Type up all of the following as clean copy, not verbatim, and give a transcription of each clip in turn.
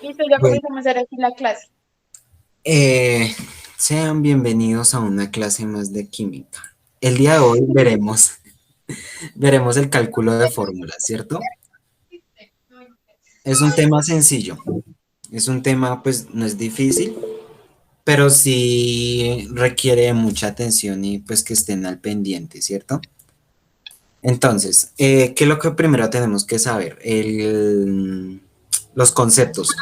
Listo, ya Bueno, comenzamos ahora sí la clase. eh, sean bienvenidos a una clase más de química. El día de hoy veremos el cálculo de fórmulas, ¿cierto? Es un tema sencillo, es un tema, pues, no es difícil, pero sí requiere de mucha atención y pues que estén al pendiente, ¿cierto? Entonces, ¿qué es lo que primero tenemos que saber? Los conceptos.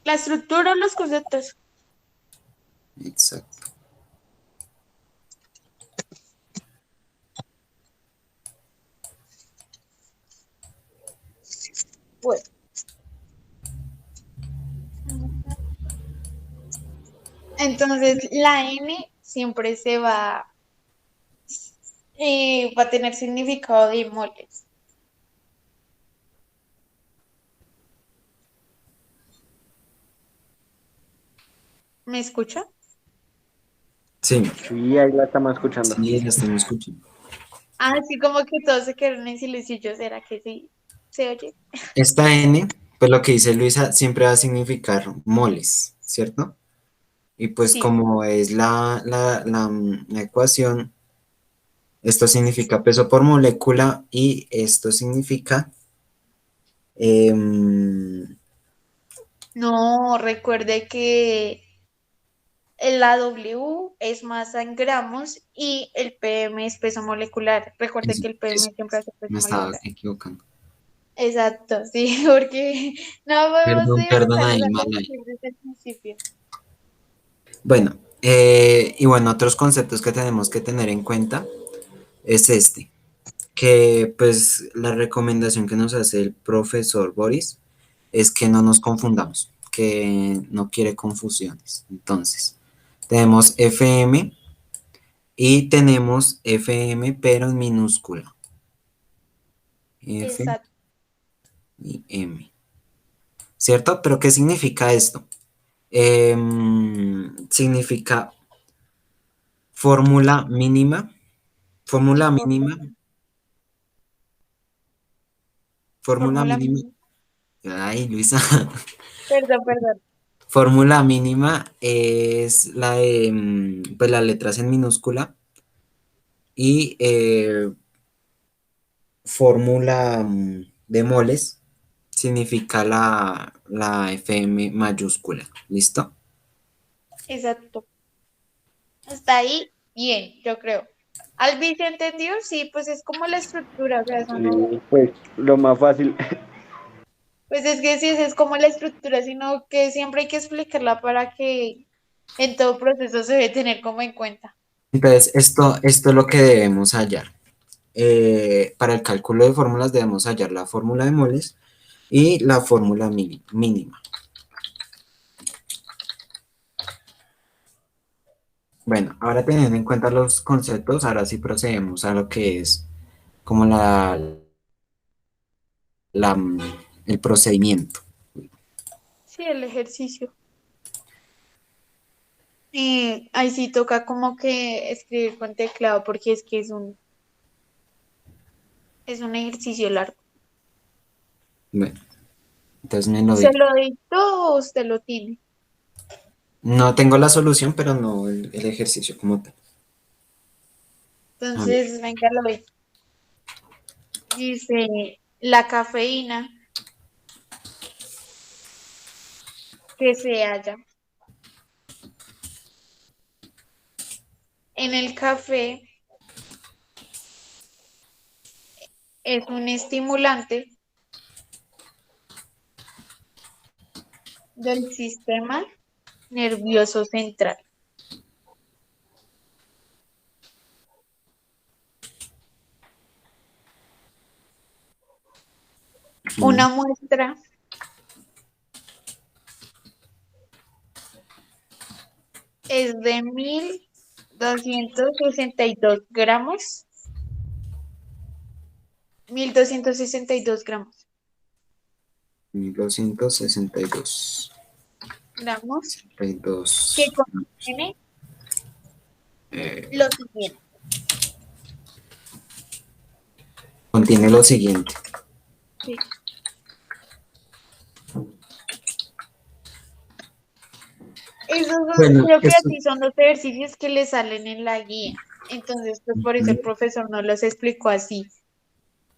La estructura o los conceptos. Exacto. Bueno, entonces la N siempre va a tener significado de moles. ¿Me escucha? Sí, Sí, ahí la estamos escuchando. sí, la estamos escuchando. Así como que todos se quedaron en silencio. ¿Será que sí se oye? Esta N, pues lo que dice Luisa, siempre va a significar moles, ¿cierto? Y pues Sí. como es la ecuación, esto significa peso por molécula y esto significa, em, No, recuerde que la W es masa en gramos y el PM es peso molecular. Recuerde eso, que el eso, PM siempre hace me peso estaba molecular. equivocando. Exacto, sí, porque no podemos Perdón empezar ahí, a mal ahí. repetir desde el principio. Bueno, y bueno, otros conceptos que tenemos que tener en cuenta es este, que pues la recomendación que nos hace el profesor Boris es que no nos confundamos, que no quiere confusiones. Entonces, tenemos FM y tenemos FM pero en minúscula. F Exacto. y M. ¿Cierto? ¿Pero qué significa esto? Significa fórmula mínima, Y fórmula por mínima, fórmula fórmula mínima. mínima. Ay, Luisa. Perdón, perdón. Fórmula mínima es la de pues las letras en minúscula y fórmula de moles significa la FM mayúscula. ¿Listo? Exacto. Hasta ahí, bien, yo creo. ¿Albi se entendió? Sí, pues es como la estructura, o sea, eso no. Sí, pues lo más fácil. Pues es que sí, es como la estructura, sino que siempre hay que explicarla para que en todo proceso se debe tener como en cuenta. Entonces, esto es lo que debemos hallar. Para el cálculo de fórmulas debemos hallar la fórmula de moles y la fórmula mínima. Bueno, ahora teniendo en cuenta los conceptos, ahora sí procedemos a lo que es como la, el procedimiento. Sí, el ejercicio. Ahí sí toca como que escribir con teclado porque es que es un ejercicio largo. Bueno, entonces me lo ¿Se digo. lo dictó o usted lo tiene? No tengo la solución, pero no el ejercicio como tal. A ver, Entonces, venga, lo ve. Dice, la cafeína que se halla en el café es un estimulante del sistema nervioso central. mm, Una muestra es de 1.262 gramos. 1.262 gramos. 1262. Gramos que 62. contiene eh, lo siguiente. contiene lo siguiente. Sí. Bueno, Creo que eso así son los ejercicios que le salen en la guía. Entonces, pues por eso el profesor no los explicó así.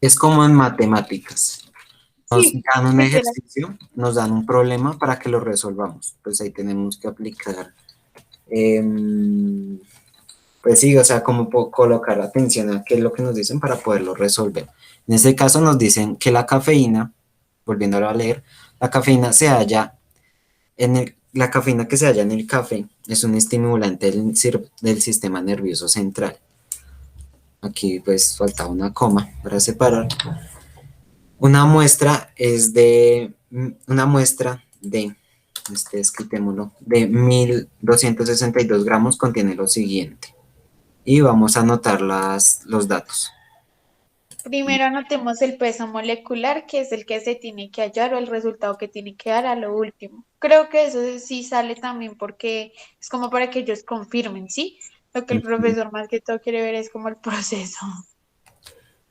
es como en matemáticas. Nos Sí, dan un literal. ejercicio, nos dan un problema para que lo resolvamos. Pues ahí tenemos que aplicar, pues sí, o sea, como colocar atención a qué es lo que nos dicen para poderlo resolver. En este caso nos dicen que la cafeína, volviéndolo a leer, la cafeína se halla la cafeína que se halla en el café es un estimulante del sistema nervioso central. Aquí pues faltaba una coma para separar. Una muestra de, escritémoslo, de 1262 gramos contiene lo siguiente. Y vamos a anotar los datos. Primero anotemos el peso molecular, que es el que se tiene que hallar o el resultado que tiene que dar a lo último. Creo que eso sí sale también porque es como para que ellos confirmen, ¿sí? Lo que el profesor más que todo quiere ver es como el proceso.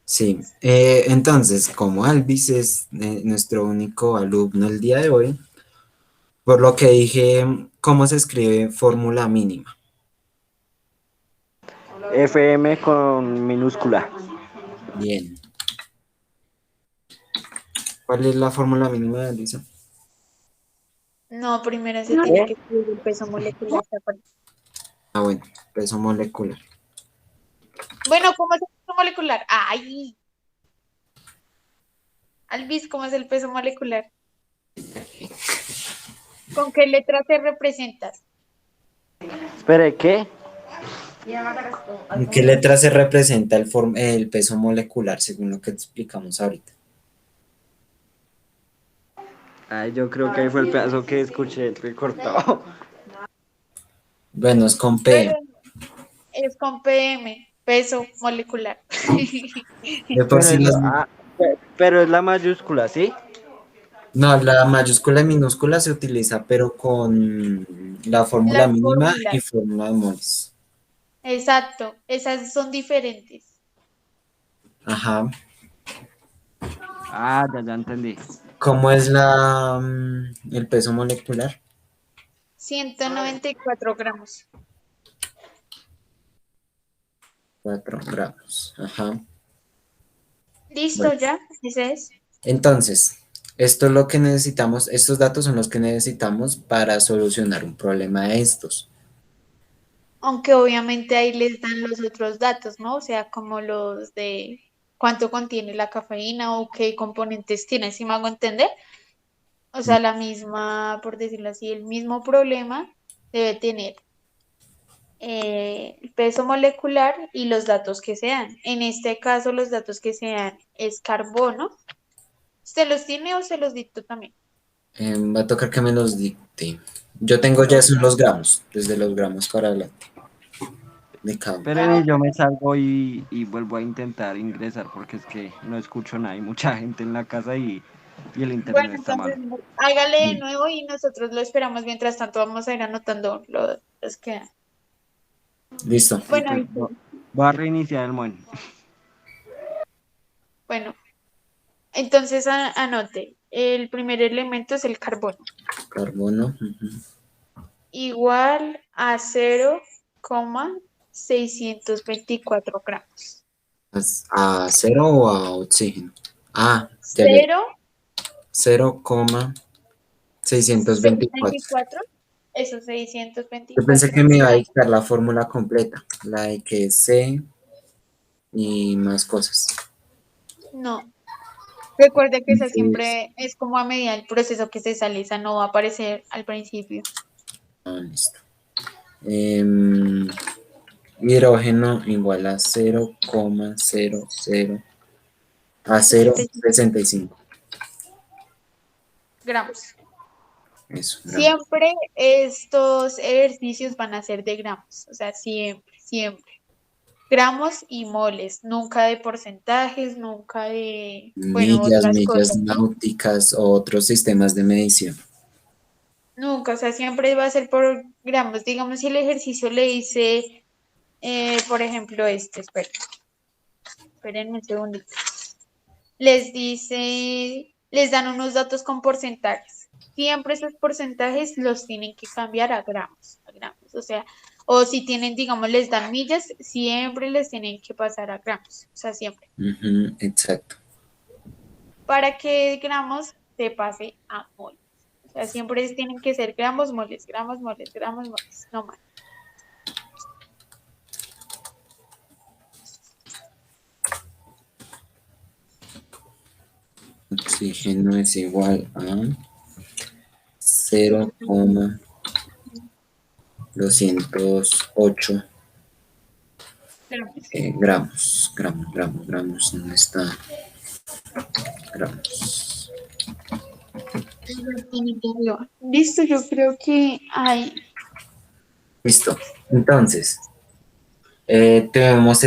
Sí, entonces, como Alvis es nuestro único alumno el día de hoy, por lo que dije, ¿cómo se escribe fórmula mínima? FM con minúscula. Bien. ¿Cuál es la fórmula mínima, Lisa? No, primero se tiene ¿Eh? que escribir el peso molecular. ¿De acuerdo? Ah, bueno, peso molecular. Bueno, ¿cómo es el peso molecular? Ay, Alvis, ¿cómo es el peso molecular? ¿Con qué letra te representas? Espere, ¿qué? ¿En qué letra se representa el peso molecular, según lo que explicamos ahorita? Ay, yo creo que ahí fue el pedazo que escuché recortado. Bueno, es con Pero P. es con PM, peso molecular. De por Pero sí eso, pero es la mayúscula, ¿sí? no, la mayúscula y minúscula se utiliza, pero con la fórmula Las mínima y fórmulas, fórmula de moles. exacto, esas son diferentes. Ajá. Ya entendí. ¿Cómo es el peso molecular? 194 gramos. 4 gramos. Ajá. ¿Listo Bueno, ya? Ese es. entonces, esto es lo que necesitamos, estos datos son los que necesitamos para solucionar un problema de estos. Aunque obviamente ahí les dan los otros datos, ¿no? O sea, como los de cuánto contiene la cafeína o qué componentes tiene, ¿sí me hago entender? O sea, la misma, por decirlo así, el mismo problema debe tener el peso molecular y los datos que sean. En este caso, los datos que sean es carbono. ¿Se los tiene o se los dicto también? Va a tocar que me los dicte. Yo tengo ya esos los gramos, desde los gramos para adelante, de cada uno. Pero yo me salgo y vuelvo a intentar ingresar porque es que no escucho nada. Hay mucha gente en la casa y el Bueno, internet está entonces malo. hágale de nuevo y nosotros lo esperamos. Mientras tanto, vamos a ir anotando los que dan. Listo. Bueno, Entonces, ahí sí. voy a reiniciar el mon. Bueno, entonces anote. El primer elemento es el carbono. Carbono. Ujú. Igual a 0,624 gramos. ¿A cero o a oxígeno? Ah, ya. Cero 0,624. 24, eso Yo pensé 624 que me iba a gramos. dictar la fórmula completa, la de que C y más cosas. No, recuerde que esa Entonces, siempre es como a medida del proceso que se sale, esa no va a aparecer al principio. listo. Em, Hidrógeno igual a 0,00 a 65 0,65. gramos. Eso, gramos. Siempre estos ejercicios van a ser de gramos, o sea, siempre, siempre. Gramos y moles, nunca de porcentajes, nunca de, bueno, Millas, otras millas cosas, ¿sí? náuticas o otros sistemas de medición. Nunca, o sea, siempre va a ser por gramos. Digamos, si el ejercicio le dice, por ejemplo, esperen un segundito. Les dice les dan unos datos con porcentajes. Siempre esos porcentajes los tienen que cambiar a gramos, a gramos. O sea, o si tienen, digamos, les dan millas, siempre les tienen que pasar a gramos. O sea, siempre. Ujú, exacto. Para que gramos se pase a moles. O sea, siempre tienen que ser gramos, moles, gramos, moles, gramos, moles, no más. Oxígeno es igual a 0,208 Gramos. gramos, ¿dónde está? Gramos. Listo, yo creo que hay. Listo. Entonces, tenemos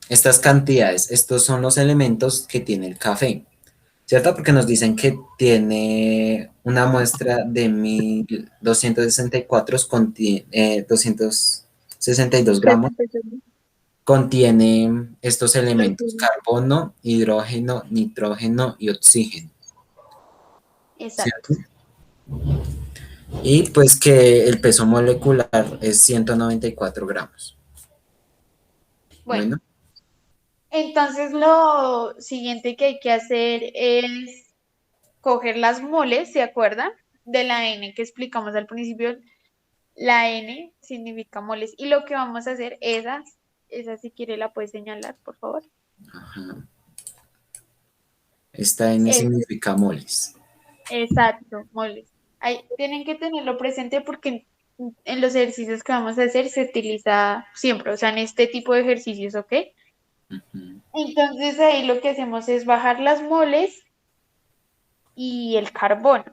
estas cantidades. Estos son los elementos que tiene el café, ¿cierto? Porque nos dicen que tiene una muestra de 1264, 262 gramos. Contiene estos elementos: carbono, hidrógeno, nitrógeno y oxígeno, Exacto. ¿cierto? Y pues que el peso molecular es 194 gramos. Bueno, Bueno, entonces lo siguiente que hay que hacer es coger las moles, ¿se acuerdan? De la N que explicamos al principio. La N significa moles. Y lo que vamos a hacer, esa si quiere la puedes señalar, por favor. ajá. Esta N Es, significa moles. exacto, moles. Ahí tienen que tenerlo presente porque en los ejercicios que vamos a hacer se utiliza siempre, o sea, en este tipo de ejercicios, ¿ok? Ujú. Entonces ahí lo que hacemos es bajar las moles y el carbono.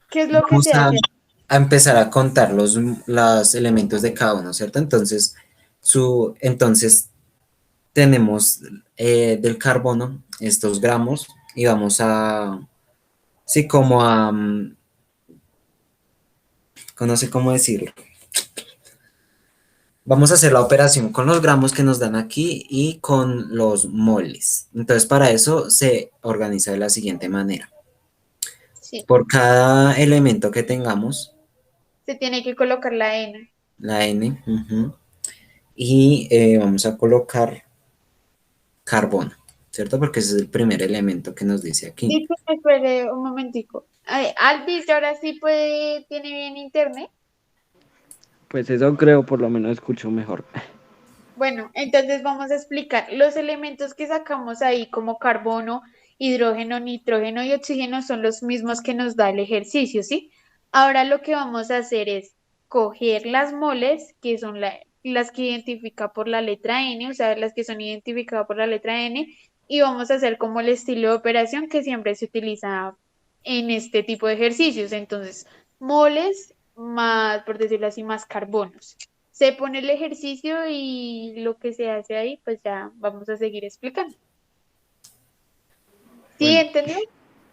¿Qué es lo que Vamos se hace? a empezar a contar los elementos de cada uno, ¿cierto? Entonces tenemos del carbono estos gramos y vamos a, sí, como a, no sé cómo decirlo. Vamos a hacer la operación con los gramos que nos dan aquí y con los moles. Entonces, para eso se organiza de la siguiente manera. Sí, Por cada elemento que tengamos, se tiene que colocar la N. la N, ujú, y vamos a colocar carbono, ¿cierto? Porque ese es el primer elemento que nos dice aquí. Listo, espere un momentico. Ay, Alvis, ahora sí puede, tiene bien internet. Pues eso creo, por lo menos escucho mejor. Bueno, entonces vamos a explicar. Los elementos que sacamos ahí como carbono, hidrógeno, nitrógeno y oxígeno son los mismos que nos da el ejercicio, ¿sí? Ahora lo que vamos a hacer es coger las moles, que son las que identifica por la letra N, o sea, las que son identificadas por la letra N, y vamos a hacer como el estilo de operación que siempre se utiliza en este tipo de ejercicios. Entonces, moles más, por decirlo así, más carbonos. Se pone el ejercicio y lo que se hace ahí, pues ya vamos a seguir explicando. ¿Sí Bueno, entendió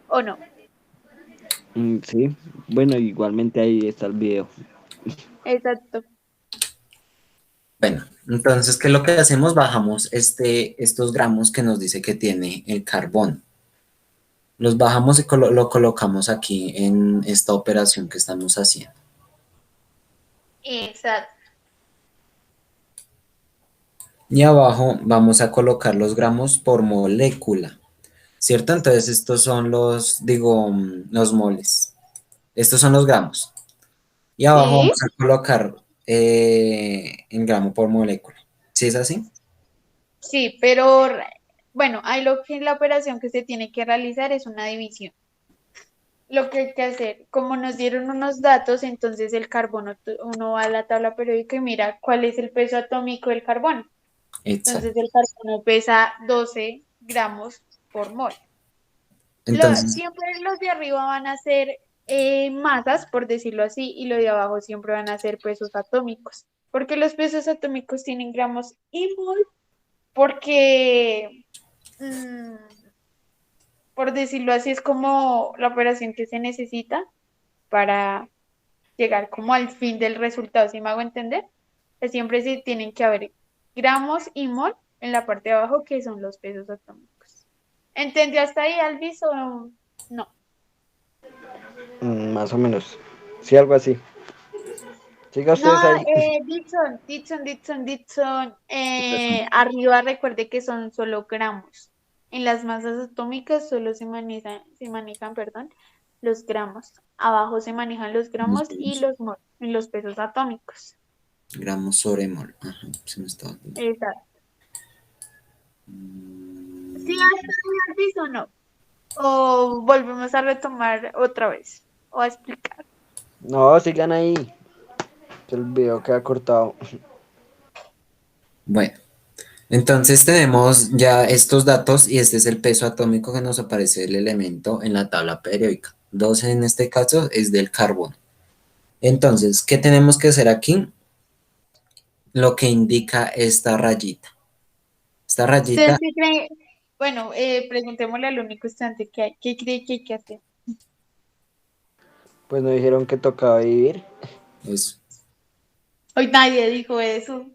o no? sí, bueno, igualmente ahí está el video. Exacto. Bueno, entonces, ¿qué es lo que hacemos? Bajamos estos gramos que nos dice que tiene el carbono. Los bajamos y lo colocamos aquí en esta operación que estamos haciendo. Exacto. Y abajo vamos a colocar los gramos por molécula, ¿cierto? Entonces estos son los moles. Estos son los gramos. Y abajo Sí, vamos a colocar el gramo por molécula. ¿Sí es así? sí, pero bueno, ahí lo que la operación que se tiene que realizar es una división. Lo que hay que hacer, como nos dieron unos datos, entonces el carbono, uno va a la tabla periódica y mira cuál es el peso atómico del carbono. Entonces Exacto. el carbono pesa 12 gramos por mol. Entonces, Siempre los de arriba van a ser masas, por decirlo así, y los de abajo siempre van a ser pesos atómicos. Porque los pesos atómicos tienen gramos y mol, porque, mm, por decirlo así, es como la operación que se necesita para llegar como al fin del resultado, ¿sí me hago entender? Que siempre sí tienen que haber gramos y mol en la parte de abajo, que son los pesos atómicos. ¿Entendió hasta ahí, Alvis, o no? Más o menos. Sí, algo así. Siga No, ustedes ahí. Dixon. Arriba recuerde que son solo gramos. En las masas atómicas solo se manejan, perdón, los gramos. Abajo se manejan los Gramos, gramos y los pesos atómicos. gramos sobre mol. Ajá, se me estaba olvidando. Exacto. ¿Sí Mm, hasta ahí, Alvis, o no? O volvemos a retomar otra vez. O a explicar. No, sigan ahí. Que el video queda cortado. Bueno, entonces tenemos ya estos datos y este es el peso atómico que nos aparece el elemento en la tabla periódica. 12 en este caso es del carbono. Entonces, ¿qué tenemos que hacer aquí? Lo que indica esta rayita. Esta ¿Ustedes rayita qué creen? Bueno, preguntémosle al único estudiante qué cree que hay que hacer. Pues nos dijeron que tocaba vivir. es, Hoy nadie dijo eso.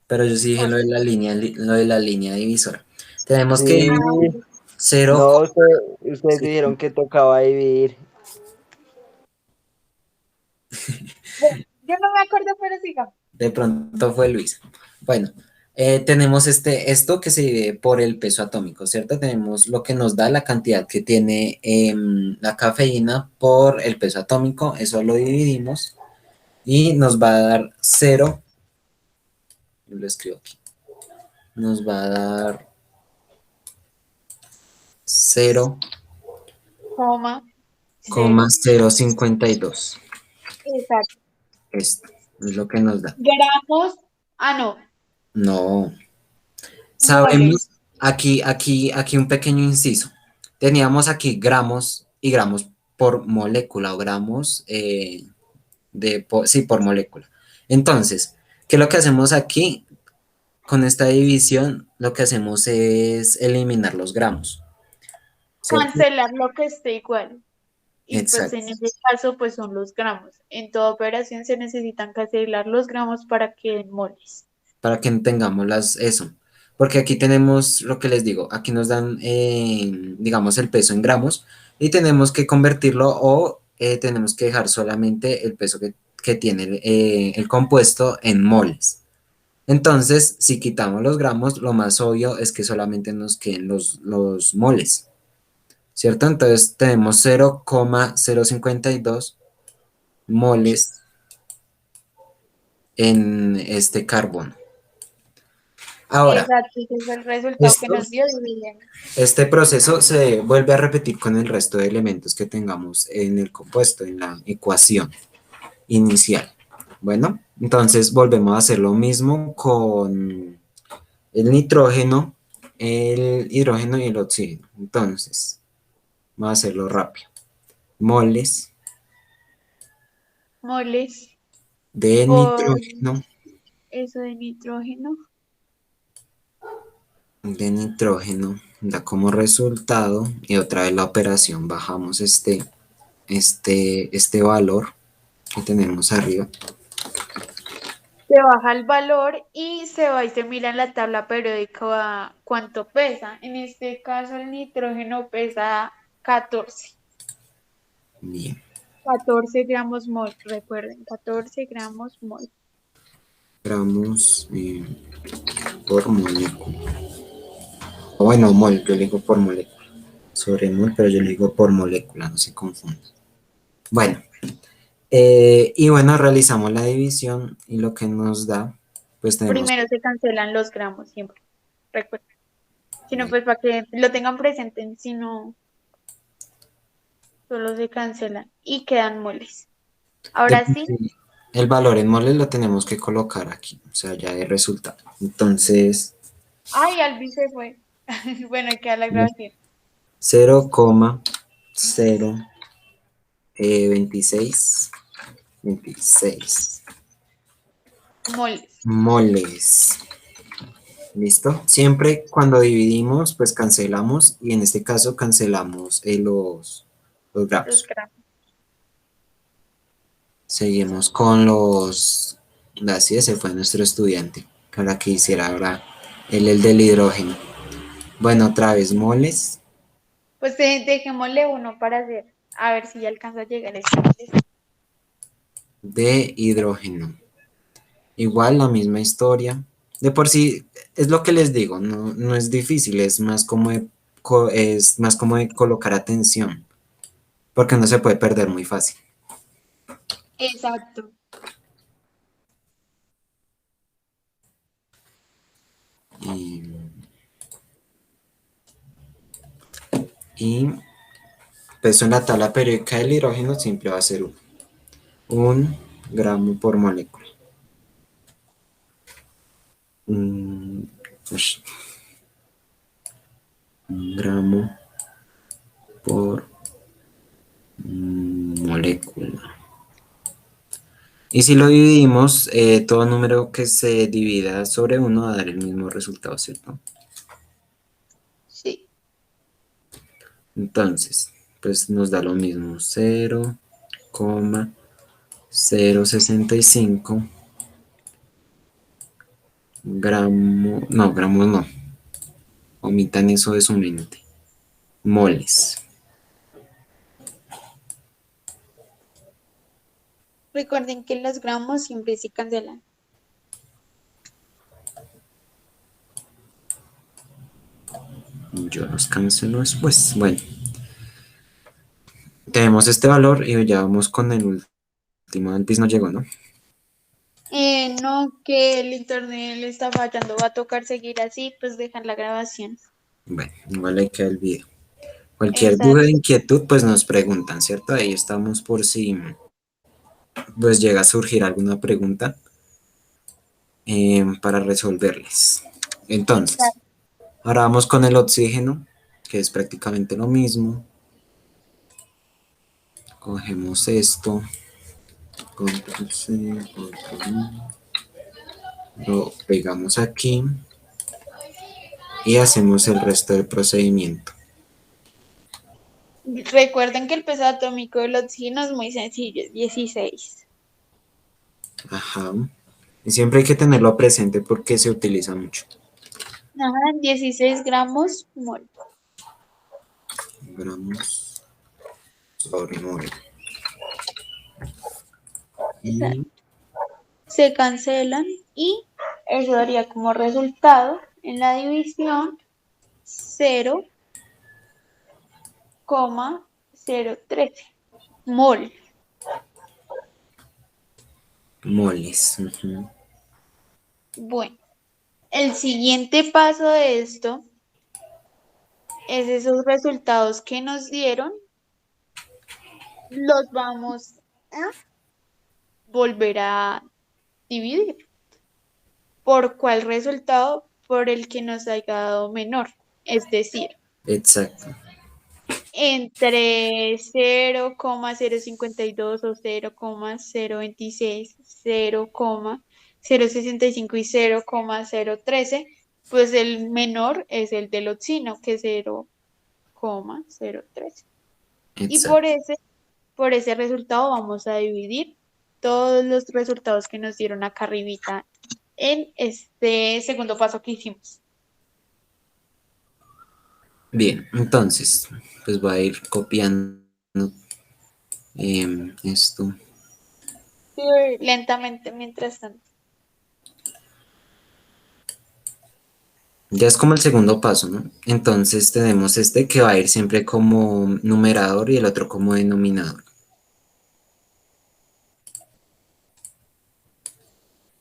pero yo sí dije O lo de sí. la línea, lo de la línea divisora. Tenemos que Sí. Ah, 0, No, ustedes dijeron que tocaba vivir. bueno, yo no me acuerdo, pero siga. de pronto fue Luis. Bueno, tenemos esto que se divide por el peso atómico, ¿cierto? Tenemos lo que nos da la cantidad que tiene la cafeína por el peso atómico, eso lo dividimos y nos va a dar 0, yo lo escribo aquí, nos va a dar Coma, cero. 0,052. Exacto. Esto es lo que nos da. Gramos. Ah, no. No, Moles. sabemos, aquí un pequeño inciso. Teníamos aquí gramos y gramos por molécula o gramos sí, por molécula. Entonces, ¿qué es lo que hacemos aquí? Con esta división, lo que hacemos es eliminar los gramos, ¿cierto? Cancelar lo que esté igual. Y pues en Exacto. ese caso, pues son los gramos. En toda operación se necesitan cancelar los gramos para que den moles. Para que tengamos eso. Porque aquí tenemos lo que les digo, aquí nos dan, digamos, el peso en gramos y tenemos que convertirlo o tenemos que dejar solamente el peso que tiene el compuesto en moles. Entonces, si quitamos los gramos, lo más obvio es que solamente nos queden los moles, ¿cierto? Entonces tenemos 0,052 moles en este carbono. Ahora, Exacto, ese es el resultado que nos estos dio dividiendo. Este proceso se vuelve a repetir con el resto de elementos que tengamos en el compuesto, en la ecuación inicial. Bueno, entonces volvemos a hacer lo mismo con el nitrógeno, el hidrógeno y el oxígeno. Entonces, vamos a hacerlo rápido. Moles Moles de por nitrógeno, eso da como resultado, y otra vez la operación, bajamos este valor que tenemos arriba. se baja el valor y se va y se mira en la tabla periódica cuánto pesa. En este caso el nitrógeno pesa 14. Bien. 14 gramos mol, recuerden, 14 gramos mol. Gramos por molécula. O bueno, mol, yo le digo por molécula. Sobre mol, pero yo le digo por molécula, no se confunda. Bueno, y bueno, realizamos la división y lo que nos da, pues tenemos Primero se cancelan los gramos siempre, recuerden. Si no, eh, pues para que lo tengan presente, si no, solo se cancelan y quedan moles. Ahora sí, el valor en moles lo tenemos que colocar aquí, o sea, ya de resultado. Entonces, ay, Albi se fue. Bueno, queda la grabación. 0,026 26 Moles. moles. ¿Listo? Siempre cuando dividimos, pues cancelamos y en este caso cancelamos los Los gramos. gramos. Seguimos con así se fue nuestro estudiante, para que hiciera ahora el del hidrógeno. Bueno, otra vez, moles Pues dejémosle uno para hacer, a ver si ya alcanza a llegar a esta. de hidrógeno. Igual la misma historia. De por sí, es lo que les digo, no es difícil, es más como es más como de colocar atención, porque no se puede perder muy fácil. Exacto. Y, y peso en la tabla periódica del hidrógeno siempre va a ser 1 gramo por molécula. Un, ush, 1 gramo por molécula. Y si lo dividimos, todo número que se divida sobre 1 va a dar el mismo resultado, ¿cierto? Sí. Entonces, pues nos da lo mismo, 0,065 gramos no, omitan eso de su mente, moles. Recuerden que los gramos siempre se cancelan. Yo los cancelo después. Bueno, tenemos este valor y ya vamos con el último. Antes no llegó, ¿no? No, que el internet le está fallando, va a tocar seguir así, pues dejan la grabación. Bueno, igual hay que el video. Cualquier duda o Exacto. inquietud, pues nos preguntan, ¿cierto? Ahí estamos por si pues llega a surgir alguna pregunta para resolverles. Entonces, Exacto. ahora vamos con el oxígeno, que es prácticamente lo mismo. Cogemos esto, control C, control V, lo pegamos aquí y hacemos el resto del procedimiento. Recuerden que el peso atómico del oxígeno es muy sencillo, es 16. Ajá. Y siempre hay que tenerlo presente porque se utiliza mucho. Ajá, 16 gramos mol. Gramos sobre mol. Y Exacto. Se cancelan y eso daría como resultado en la división 0,013 mol. moles. Ujú. Bueno, el siguiente paso de esto es esos resultados que nos dieron, los vamos a volver a dividir. ¿Por cuál resultado? Por el que nos haya dado menor. Es decir, Exacto. entre 0,052 o 0,026, 0,065 y 0,013, pues el menor es el del oxino, que es 0,013. Y Exacto. por ese resultado vamos a dividir todos los resultados que nos dieron acá arribita en este segundo paso que hicimos. Bien, entonces, pues voy a ir copiando esto. Sí, lentamente mientras tanto. Ya es como el segundo paso, ¿no? Entonces tenemos este que va a ir siempre como numerador y el otro como denominador.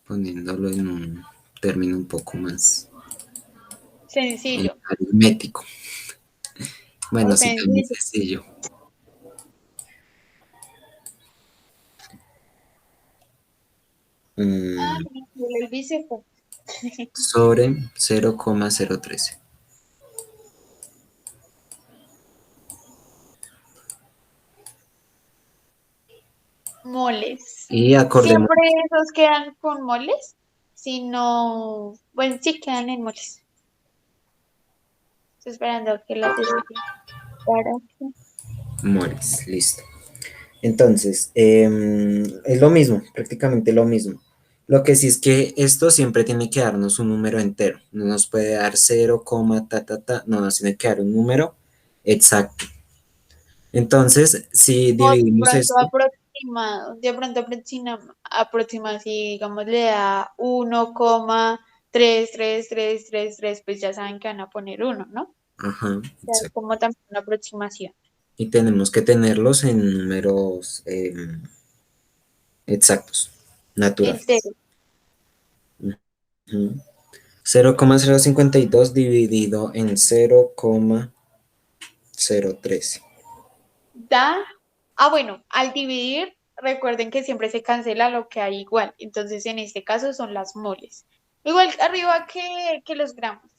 Poniéndolo en un término un poco más Sencillo aritmético. o Bueno, sí, también sencillo. sencillo. Ah, Mm, el bíceps. sobre 0,013. Moles. Y acordemos, Siempre esos quedan con moles, sino, bueno, sí quedan en moles. Estoy esperando a que las escriba para que- moles, listo. Entonces, es lo mismo, prácticamente lo mismo. Lo que sí es que esto siempre tiene que darnos un número entero. No nos puede dar 0, ta, ta, ta. No, nos tiene que dar un número exacto. Entonces, si O dividimos esto, de pronto aproxima, si digamos le da 1,33333, pues ya saben que van a poner uno, ¿no? O ajá, sea, es exacto. como también una aproximación. Y tenemos que tenerlos en números exactos, naturales. Entero. Ujú. 0,052 dividido en 0,013. Bueno, al dividir, recuerden que siempre se cancela lo que hay igual. Entonces, en este caso son las moles. Igual arriba que los gramos. O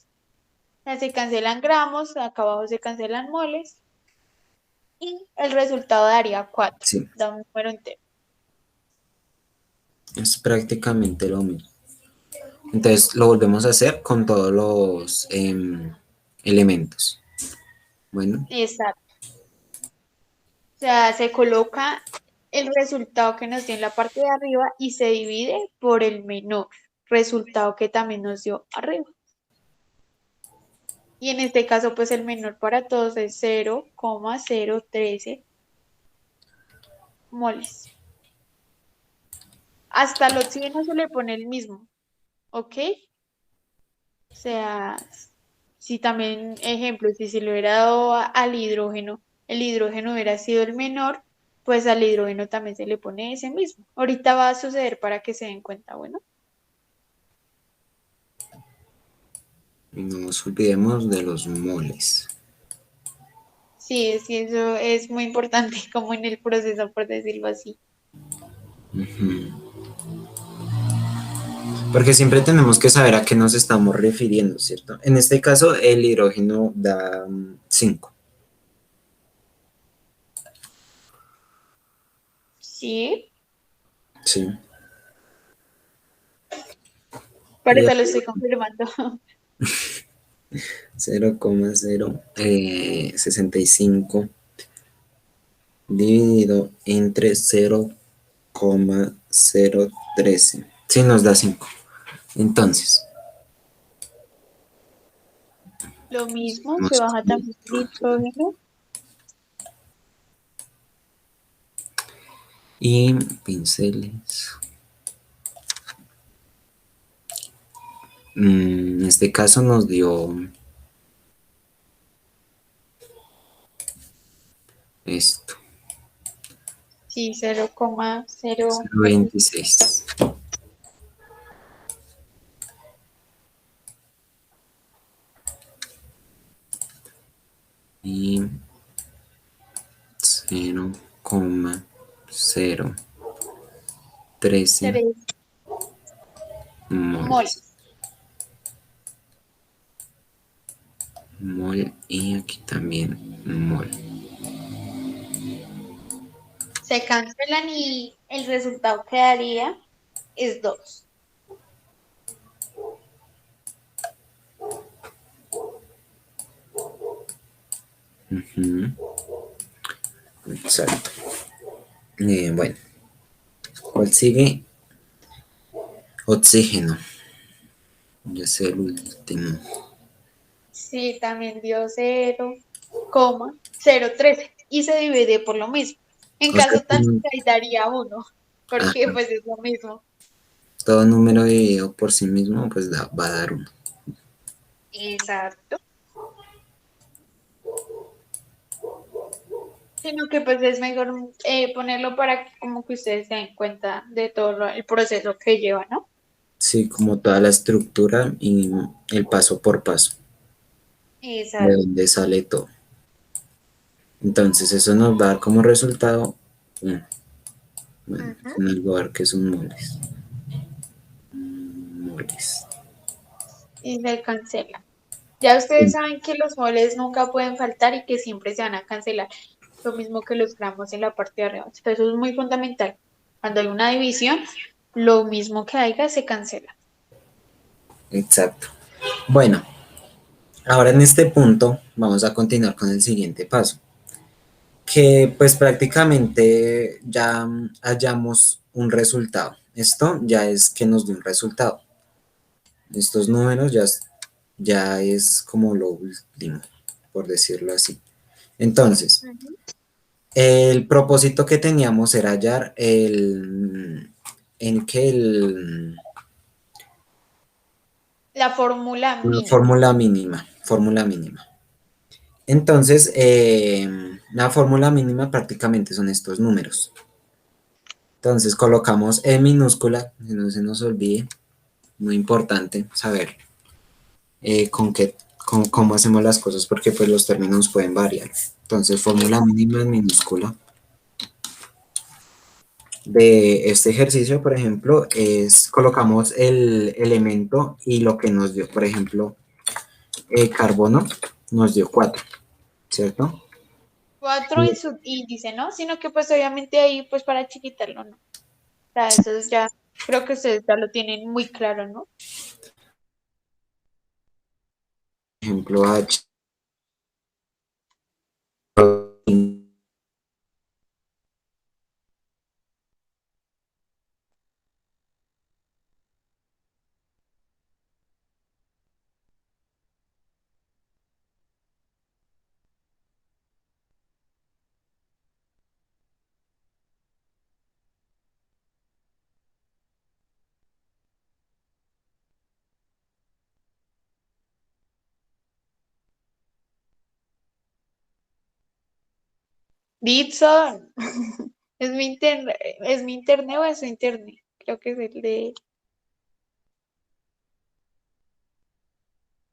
sea, se cancelan gramos, acá abajo se cancelan moles. Y el resultado daría 4. Sí, Da un número entero. es prácticamente lo mismo. Entonces lo volvemos a hacer con todos los elementos. Bueno, Exacto. O sea, se coloca el resultado que nos dio en la parte de arriba y se divide por el menor resultado que también nos dio arriba. Y en este caso, pues el menor para todos es 0,013 moles. Hasta el oxígeno se le pone el mismo, ¿ok? O sea, si también, ejemplo, si se le hubiera dado al hidrógeno, el hidrógeno hubiera sido el menor, pues al hidrógeno también se le pone ese mismo. Ahorita va a suceder para que se den cuenta, bueno. y no nos olvidemos de los moles. Sí, sí, eso es muy importante como en el proceso, por decirlo así. Ujú. Porque siempre tenemos que saber a qué nos estamos refiriendo, ¿cierto? En este caso, el hidrógeno da 5. Sí, Sí. por Y eso lo estoy confirmando. 0,065 dividido entre 0,013. Sí, nos da 5. Entonces, Lo mismo se vamos baja también el hidrógeno. y pinceles. En este caso nos dio esto, Sí, 0,0. 0,26. Y 0,013 3 moles. moles. Mol y aquí también mol. Se cancelan y el resultado que daría es 2. Ujú, exacto. Bueno, ¿cuál sigue? Oxígeno. Ya es el último. Sí, también dio 0,013 y se divide por lo mismo. En O sea, caso tal, ahí daría 1, porque ajá, pues es lo mismo. todo número dividido por sí mismo pues va a dar 1. Exacto. Sino que pues es mejor ponerlo para que como que ustedes se den cuenta de todo el proceso que lleva, ¿no? Sí, como toda la estructura y el paso por paso, de Exacto. dónde sale todo. Entonces eso nos va a dar como resultado 1. Bueno, Ujú. en el lugar que son moles. Moles. Y se cancela. Ya ustedes saben que los moles nunca pueden faltar y que siempre se van a cancelar. Lo mismo que los gramos en la parte de arriba. Entonces, eso es muy fundamental. Cuando hay una división, lo mismo que haya se cancela. Exacto. Bueno, ahora en este punto vamos a continuar con el siguiente paso, que pues prácticamente ya hallamos un resultado. Esto ya es que nos dé un resultado. Estos números ya es como lo último, por decirlo así. Entonces, Ujú. el propósito que teníamos era hallar en que La fórmula la mínima. fórmula mínima. Entonces, la fórmula mínima prácticamente son estos números. Entonces colocamos E minúscula, que no se nos olvide, muy importante saber cómo hacemos las cosas porque pues los términos pueden variar. Entonces fórmula Exacto. mínima en minúscula de este ejercicio, por ejemplo, colocamos el elemento y lo que nos dio, por ejemplo, carbono nos dio 4, ¿cierto? 4 en su índice, ¿no? Sino que pues obviamente ahí pues para chiquitarlo, ¿no? O sea, eso es ya, creo que ustedes ya lo tienen muy claro, ¿no? Por ejemplo, H. Ditson, ¿es mi internet o es su internet? Creo que es el de